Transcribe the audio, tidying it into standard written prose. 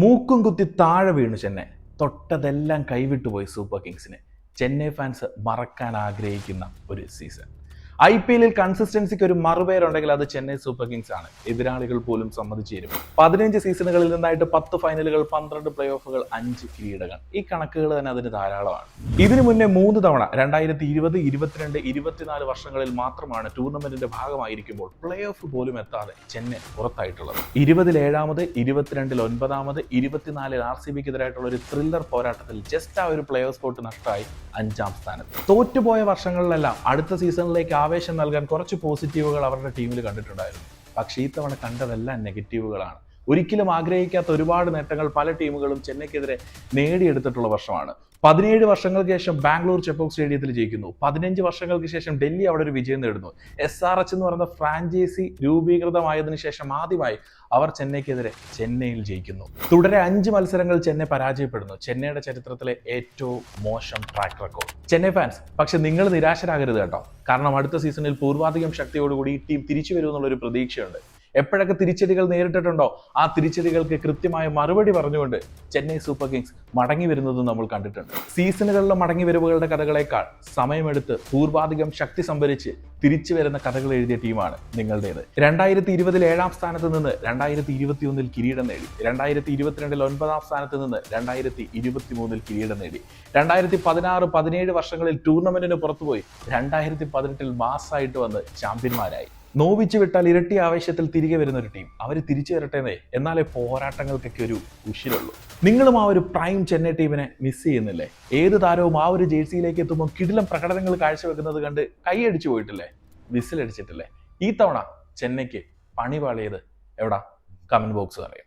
മൂക്കും കുത്തി താഴെ വീണു ചെന്നൈ. തൊട്ടതെല്ലാം കൈവിട്ടുപോയി സൂപ്പർ കിങ്സിന്. ചെന്നൈ ഫാൻസ് മറക്കാൻ ആഗ്രഹിക്കുന്ന ഒരു സീസൺ. IPL കൺസിസ്റ്റൻസിക്ക് ഒരു മറുപേരുണ്ടെങ്കിൽ അത് ചെന്നൈ സൂപ്പർ കിങ്സ് ആണ്. എതിരാളികൾ പോലും സമ്മതിച്ചു തരും. 15 സീസണുകളിൽ നിന്നായിട്ട് 10 ഫൈനലുകൾ, 12 പ്ലേ ഓഫുകൾ, 5 കിരീടങ്ങൾ. ഈ കണക്കുകൾ തന്നെ അതിന് ധാരാളമാണ്. ഇതിനു മുന്നേ 3 തവണ 2020, 22, 24 വർഷങ്ങളിൽ മാത്രമാണ് ടൂർണമെന്റിന്റെ ഭാഗമായിരിക്കുമ്പോൾ പ്ലേ ഓഫ് പോലും എത്താതെ ചെന്നൈ പുറത്തായിട്ടുള്ളത്. 20-ൽ 7-മത്, 22-ൽ 9-മത്, 24-ൽ RCBക്കെതിരായിട്ടുള്ള ഒരു ത്രില്ലർ പോരാട്ടത്തിൽ ജസ്റ്റ് ആ ഒരു പ്ലേ ഓഫ് സ്പോട്ട് നഷ്ടമായി 5-ാം സ്ഥാനത്ത്. തോറ്റുപോയ വർഷങ്ങളിലെല്ലാം അടുത്ത സീസണിലേക്ക് ആവേശം നൽകാൻ കുറച്ച് പോസിറ്റീവുകൾ അവരുടെ ടീമിൽ കണ്ടിട്ടുണ്ടായിരുന്നു. പക്ഷേ ഈ തവണ കണ്ടതെല്ലാം നെഗറ്റീവുകളാണ്. ഒരിക്കലും ആഗ്രഹിക്കാത്ത ഒരുപാട് നേട്ടങ്ങൾ പല ടീമുകളും ചെന്നൈക്കെതിരെ നേടിയെടുത്തിട്ടുള്ള വർഷമാണ്. 17 വർഷങ്ങൾക്ക് ശേഷം ബാംഗ്ലൂർ ചെപ്പോക്ക് സ്റ്റേഡിയത്തിൽ ജയിക്കുന്നു. 15 വർഷങ്ങൾക്ക് ശേഷം ഡൽഹി അവിടെ ഒരു വിജയം നേടുന്നു. SRH എന്ന് പറയുന്ന ഫ്രാഞ്ചൈസി രൂപീകൃതമായതിനു ശേഷം ആദ്യമായി അവർ ചെന്നൈക്കെതിരെ ചെന്നൈയിൽ ജയിക്കുന്നു. തുടരെ 5 മത്സരങ്ങൾ ചെന്നൈ പരാജയപ്പെടുന്നു. ചെന്നൈയുടെ ചരിത്രത്തിലെ ഏറ്റവും മോശം ട്രാക്ക് റെക്കോർഡ്. ചെന്നൈ ഫാൻസ്, പക്ഷെ നിങ്ങൾ നിരാശരാകരുത് കേട്ടോ. കാരണം അടുത്ത സീസണിൽ പൂർവാധികം ശക്തിയോടുകൂടി ഈ ടീം തിരിച്ചു വരുമെന്നുള്ളൊരു പ്രതീക്ഷയുണ്ട്. എപ്പോഴൊക്കെ തിരിച്ചടികൾ നേരിട്ടിട്ടുണ്ടോ ആ തിരിച്ചടികൾക്ക് കൃത്യമായ മറുപടി പറഞ്ഞുകൊണ്ട് ചെന്നൈ സൂപ്പർ കിങ്സ് മടങ്ങി വരുന്നത് നമ്മൾ കണ്ടിട്ടുണ്ട്. സീസണുകളിലെ മടങ്ങി വരവുകളുടെ കഥകളേക്കാൾ സമയമെടുത്ത് പൂർവാധികം ശക്തി സംഭരിച്ച് തിരിച്ചു വരുന്ന കഥകൾ എഴുതിയ ടീമാണ് നിങ്ങളുടേത്. 2020-ൽ 7-ാം സ്ഥാനത്ത് നിന്ന് 2021-ൽ കിരീടം നേടി. 2022-ൽ 9-ാം സ്ഥാനത്ത് നിന്ന് 2023-ൽ കിരീടം നേടി. 2016, 17 വർഷങ്ങളിൽ ടൂർണമെന്റിന് പുറത്തുപോയി 2018-ൽ മാസായിട്ട് വന്ന് ചാമ്പ്യന്മാരായി. നോവിച്ചു വിട്ടാൽ ഇരട്ടി ആവേശത്തിൽ തിരികെ വരുന്ന ഒരു ടീം. അവർ തിരിച്ചു വരട്ടേന്നേ, എന്നാലേ പോരാട്ടങ്ങൾക്കൊക്കെ ഒരു ഉഷിരുള്ളൂ. നിങ്ങളും ആ ഒരു പ്രൈം ചെന്നൈ ടീമിനെ മിസ് ചെയ്യുന്നില്ലേ? ഏത് താരവും ആ ഒരു ജേഴ്സിയിലേക്ക് എത്തുമ്പോൾ കിടിലം പ്രകടനങ്ങൾ കാഴ്ചവെക്കുന്നത് കണ്ട് കൈയടിച്ചു പോയിട്ടില്ലേ? വിസിലടിച്ചിട്ടില്ലേ? ഈ തവണ ചെന്നൈക്ക് പണി പാളിയത് എവിടാ? കമന്റ് ബോക്സ് അറിയാം.